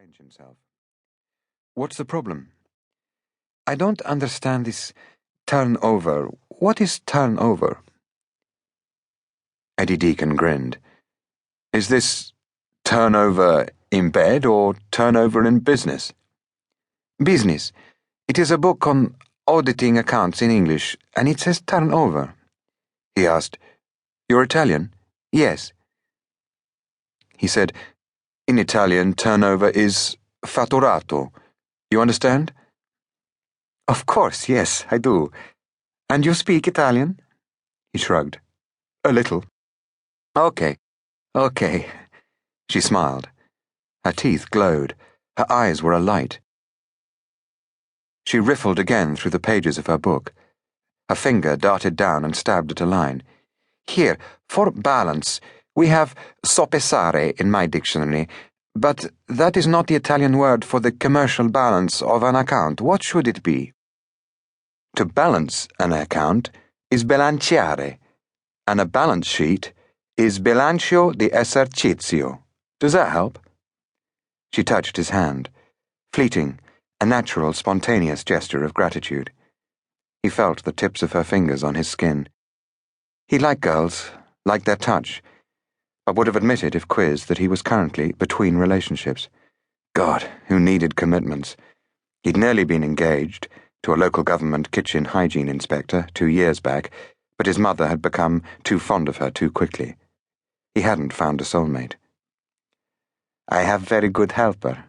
rearrange himself. What's the problem? I don't understand this turnover. What is turnover? Eddie Deacon grinned. Is this turnover in bed or turnover in business? Business. It is a book on auditing accounts in English, and it says turnover. He asked, You're Italian? Yes. He said, In Italian, turnover is fatturato. You understand? Of course, yes, I do. And you speak Italian? He shrugged. A little. Okay. She smiled. Her teeth glowed. Her eyes were alight. She riffled again through the pages of her book. Her finger darted down and stabbed at a line. Here, for balance, we have sopesare in my dictionary, but that is not the Italian word for the commercial balance of an account. What should it be? To balance an account is bilanciare, and a balance sheet is bilancio di esercizio. Does that help? She touched his hand, fleeting, a natural, spontaneous gesture of gratitude. He felt the tips of her fingers on his skin. He liked girls, liked their touch, but would have admitted if quizzed that he was currently between relationships. God, who needed commitments? He'd nearly been engaged to a local government kitchen hygiene inspector 2 years back, but his mother had become too fond of her too quickly. He hadn't found a soulmate. I have very good helper.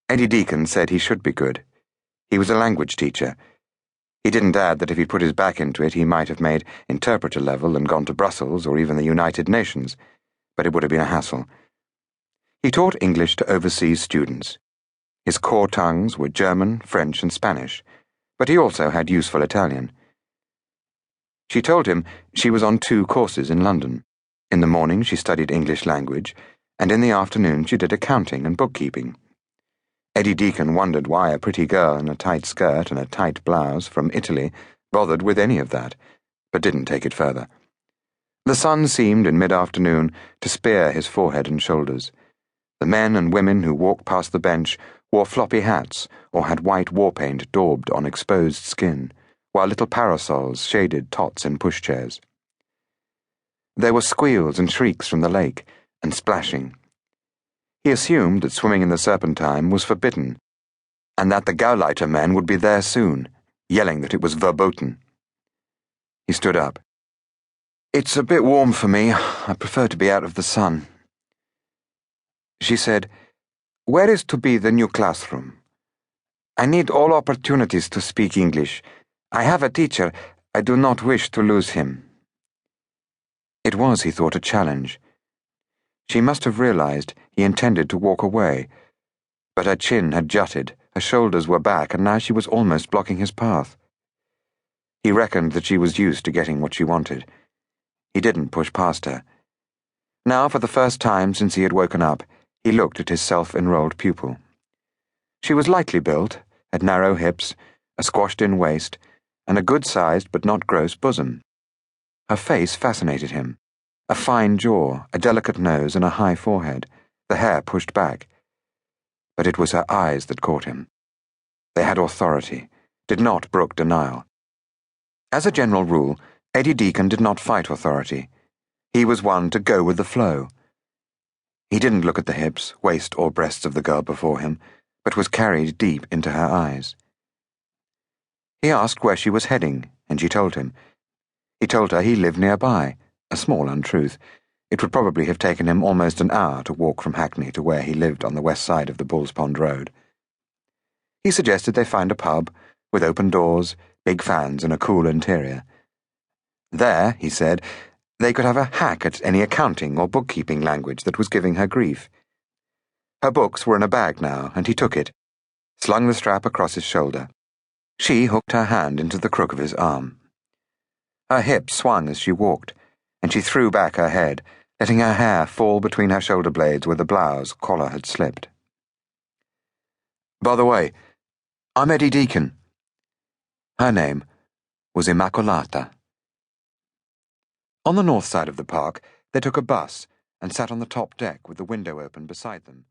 Eddie Deacon said he should be good. He was a language teacher. He didn't add that if he'd put his back into it, he might have made interpreter level and gone to Brussels or even the United Nations, but it would have been a hassle. He taught English to overseas students. His core tongues were German, French, and Spanish, but he also had useful Italian. She told him she was on 2 courses in London. In the morning she studied English language, and in the afternoon she did accounting and bookkeeping. Eddie Deacon wondered why a pretty girl in a tight skirt and a tight blouse from Italy bothered with any of that, but didn't take it further. The sun seemed in mid-afternoon to spear his forehead and shoulders. The men and women who walked past the bench wore floppy hats or had white war paint daubed on exposed skin, while little parasols shaded tots in pushchairs. There were squeals and shrieks from the lake, and splashing. He assumed that swimming in the Serpentine was forbidden, and that the Gauleiter men would be there soon, yelling that it was verboten. He stood up. It's a bit warm for me. I prefer to be out of the sun. She said, Where is to be the new classroom? I need all opportunities to speak English. I have a teacher. I do not wish to lose him. It was, he thought, a challenge. She must have realized he intended to walk away, but her chin had jutted, her shoulders were back, and now she was almost blocking his path. He reckoned that she was used to getting what she wanted. He didn't push past her. Now, for the first time since he had woken up, he looked at his self-enrolled pupil. She was lightly built, had narrow hips, a squashed-in waist, and a good-sized but not gross bosom. Her face fascinated him. A fine jaw, a delicate nose, and a high forehead, the hair pushed back. But it was her eyes that caught him. They had authority, did not brook denial. As a general rule, Eddie Deacon did not fight authority. He was one to go with the flow. He didn't look at the hips, waist, or breasts of the girl before him, but was carried deep into her eyes. He asked where she was heading, and she told him. He told her he lived nearby. A small untruth. It would probably have taken him almost an hour to walk from Hackney to where he lived on the west side of the Bull's Pond Road. He suggested they find a pub, with open doors, big fans, and a cool interior. There, he said, they could have a hack at any accounting or bookkeeping language that was giving her grief. Her books were in a bag now, and he took it, slung the strap across his shoulder. She hooked her hand into the crook of his arm. Her hip swung as she walked, and she threw back her head, letting her hair fall between her shoulder blades where the blouse collar had slipped. By the way, I'm Eddie Deacon. Her name was Immacolata. On the north side of the park, they took a bus and sat on the top deck with the window open beside them,